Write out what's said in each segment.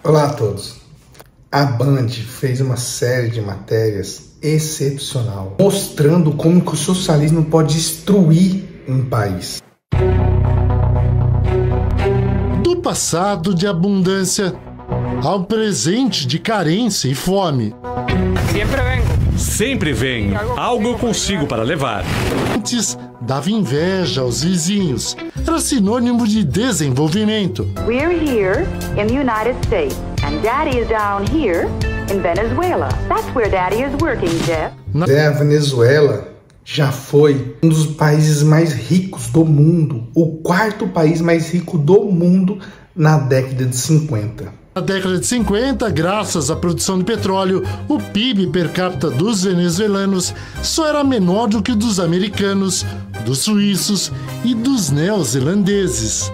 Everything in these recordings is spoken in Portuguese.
Olá a todos. A Band fez uma série de matérias excepcional, mostrando como que o socialismo pode destruir um país. Do passado de abundância ao presente de carência e fome. Sempre venho. Algo eu consigo para levar. Antes dava inveja aos vizinhos. Era sinônimo de desenvolvimento. We're here in the United States, and Daddy is down here in Venezuela. That's where Daddy is working, Jeff. A Venezuela já foi um dos países mais ricos do mundo, o quarto país mais rico do mundo na década de 50. Na década de 50, graças à produção de petróleo, o PIB per capita dos venezuelanos só era menor do que o dos americanos, dos suíços e dos neozelandeses.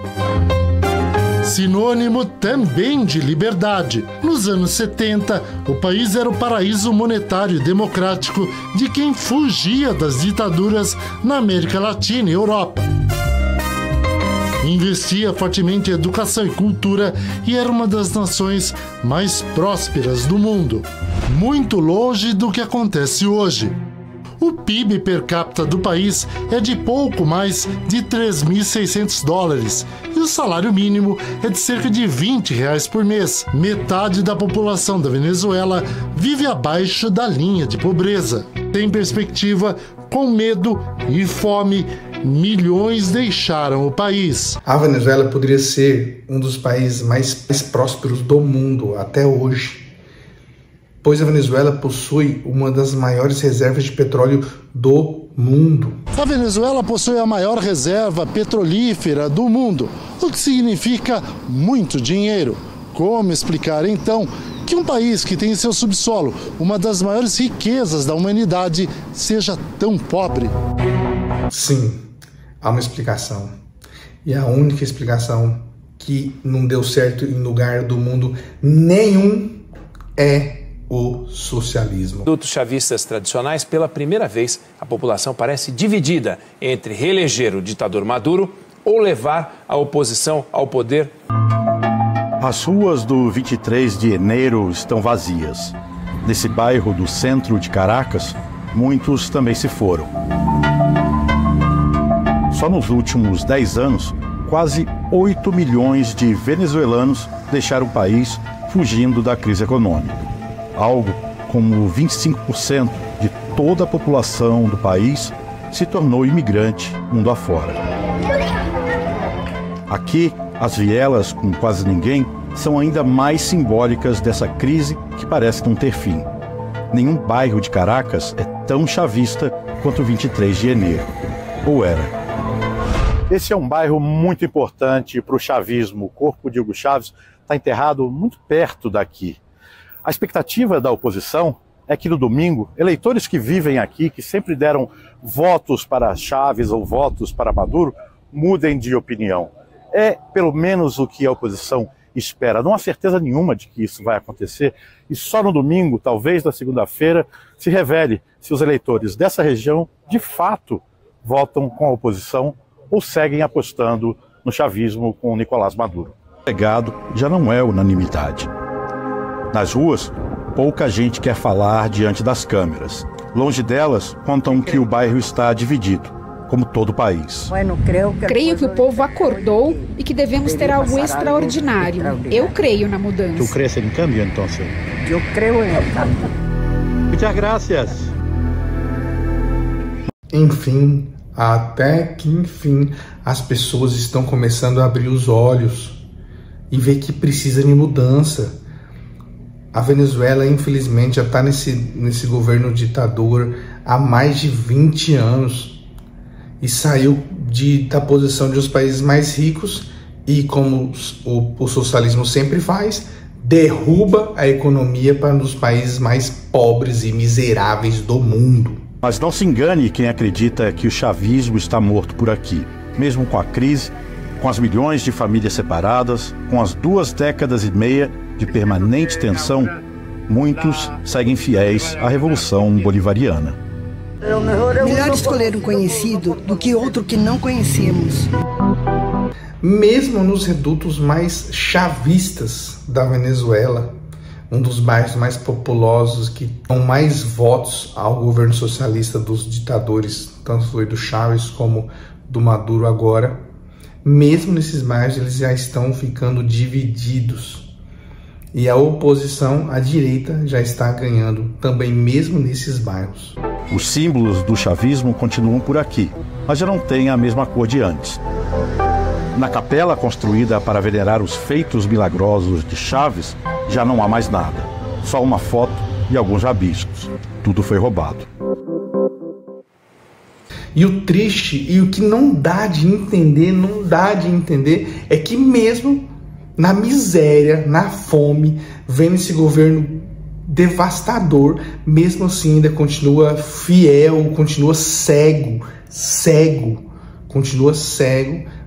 Sinônimo também de liberdade. Nos anos 70, o país era o paraíso monetário e democrático de quem fugia das ditaduras na América Latina e Europa. Investia fortemente em educação e cultura e era uma das nações mais prósperas do mundo, muito longe do que acontece hoje. O PIB per capita do país é de pouco mais de 3.600 dólares e o salário mínimo é de cerca de R$20 por mês. Metade da população da Venezuela vive abaixo da linha de pobreza. Sem perspectiva, com medo e fome, milhões deixaram o país. A Venezuela poderia ser um dos países mais prósperos do mundo até hoje, pois a Venezuela possui uma das maiores reservas de petróleo do mundo. A Venezuela possui a maior reserva petrolífera do mundo, o que significa muito dinheiro. Como explicar, então, que um país que tem em seu subsolo uma das maiores riquezas da humanidade seja tão pobre? Sim, há uma explicação. E a única explicação que não deu certo em lugar do mundo nenhum é o socialismo. Produtos chavistas tradicionais, pela primeira vez, a população parece dividida entre reeleger o ditador Maduro ou levar a oposição ao poder. As ruas do 23 de Janeiro estão vazias. Nesse bairro do centro de Caracas, muitos também se foram. Só nos últimos 10 anos, quase 8 milhões de venezuelanos deixaram o país fugindo da crise econômica. Algo como 25% de toda a população do país se tornou imigrante mundo afora. Aqui, as vielas com quase ninguém são ainda mais simbólicas dessa crise que parece não ter fim. Nenhum bairro de Caracas é tão chavista quanto o 23 de Janeiro. Ou era? Esse é um bairro muito importante para o chavismo. O corpo de Hugo Chávez está enterrado muito perto daqui. A expectativa da oposição é que no domingo, eleitores que vivem aqui, que sempre deram votos para Chávez ou votos para Maduro, mudem de opinião. É pelo menos o que a oposição espera. Não há certeza nenhuma de que isso vai acontecer e só no domingo, talvez na segunda-feira, se revele se os eleitores dessa região de fato votam com a oposição ou seguem apostando no chavismo com Nicolás Maduro. O legado já não é unanimidade. Nas ruas, pouca gente quer falar diante das câmeras. Longe delas, contam que o bairro está dividido, como todo o país. Creio que o povo acordou e que devemos ter algo extraordinário. Eu creio na mudança. Tu crees em cambio, então? Eu creio em cambio. Muitas graças. Enfim, até que enfim, as pessoas estão começando a abrir os olhos e ver que precisa de mudança. A Venezuela, infelizmente, já está nesse governo ditador há mais de 20 anos e saiu da posição de os países mais ricos e, como o socialismo sempre faz, derruba a economia para um dos países mais pobres e miseráveis do mundo. Mas não se engane quem acredita que o chavismo está morto por aqui. Mesmo com a crise, com as milhões de famílias separadas, com as 2 décadas e meia de permanente tensão, muitos seguem fiéis à Revolução Bolivariana. Melhor escolher um conhecido do que outro que não conhecemos. Mesmo nos redutos mais chavistas da Venezuela, um dos bairros mais populosos que dão mais votos ao governo socialista dos ditadores, tanto foi do Chávez como do Maduro agora, mesmo nesses bairros eles já estão ficando divididos. E a oposição à direita já está ganhando também mesmo nesses bairros. Os símbolos do chavismo continuam por aqui, mas já não têm a mesma cor de antes. Na capela construída para venerar os feitos milagrosos de Chávez, já não há mais nada. Só uma foto e alguns rabiscos. Tudo foi roubado. E o triste e o que não dá de entender, é que mesmo na miséria, na fome, vendo esse governo devastador, mesmo assim ainda continua fiel, continua cego,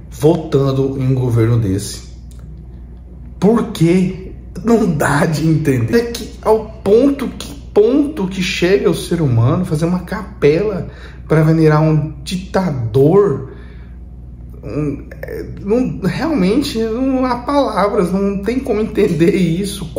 votando em um governo desse. Por quê? Não dá de entender. É que ao ponto que chega o ser humano fazer uma capela para venerar um ditador, realmente não há palavras, não tem como entender isso,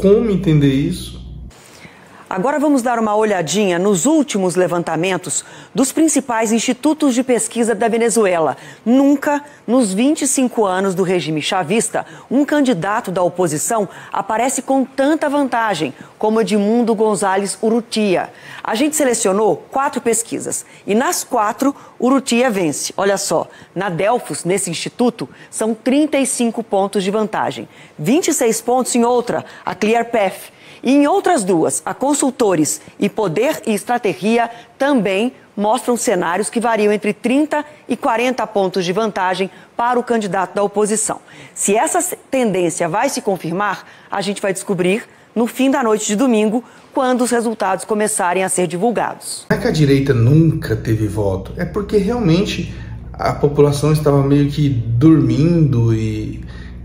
Agora vamos dar uma olhadinha nos últimos levantamentos dos principais institutos de pesquisa da Venezuela. Nunca, nos 25 anos do regime chavista, um candidato da oposição aparece com tanta vantagem como Edmundo González Urrutia. A gente selecionou 4 pesquisas e nas 4, Urrutia vence. Olha só, na Delfos, nesse instituto, são 35 pontos de vantagem. 26 pontos em outra, a ClearPath. E em outras 2, a Consultores e Poder e Estratégia também mostram cenários que variam entre 30 e 40 pontos de vantagem para o candidato da oposição. Se essa tendência vai se confirmar, a gente vai descobrir no fim da noite de domingo, quando os resultados começarem a ser divulgados. Não é que a direita nunca teve voto, é porque realmente a população estava meio que dormindo e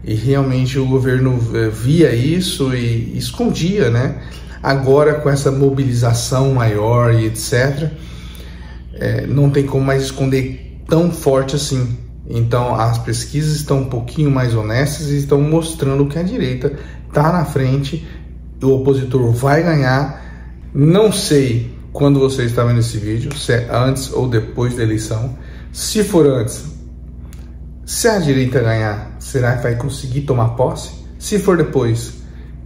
realmente o governo via isso e escondia, né? Agora, com essa mobilização maior e etc., não tem como mais esconder tão forte assim. Então, as pesquisas estão um pouquinho mais honestas e estão mostrando que a direita está na frente, o opositor vai ganhar. Não sei quando você está vendo esse vídeo, se é antes ou depois da eleição. Se for antes, se a direita ganhar, será que vai conseguir tomar posse? Se for depois,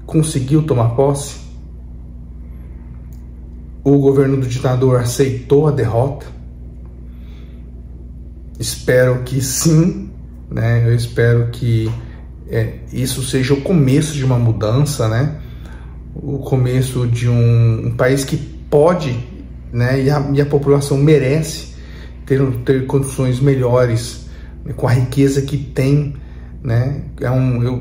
conseguiu tomar posse? O governo do ditador aceitou a derrota? Espero que sim, né? Eu espero que isso seja o começo de uma mudança, né? O começo de um país que pode, né? E a população merece ter condições melhores, com a riqueza que tem, né?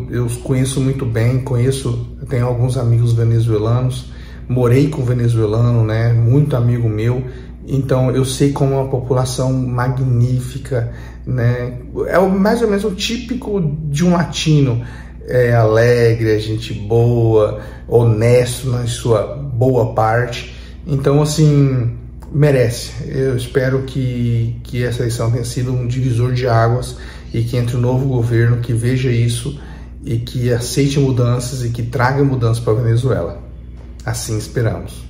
Eu conheço muito bem, eu tenho alguns amigos venezuelanos, morei com venezuelano, né? Muito amigo meu, então eu sei como é uma população magnífica, né? É mais ou menos o típico de um latino, alegre, é gente boa, honesto na sua boa parte. Então, assim, merece. Eu espero que essa eleição tenha sido um divisor de águas e que entre o novo governo que veja isso e que aceite mudanças e que traga mudanças para a Venezuela. Assim esperamos.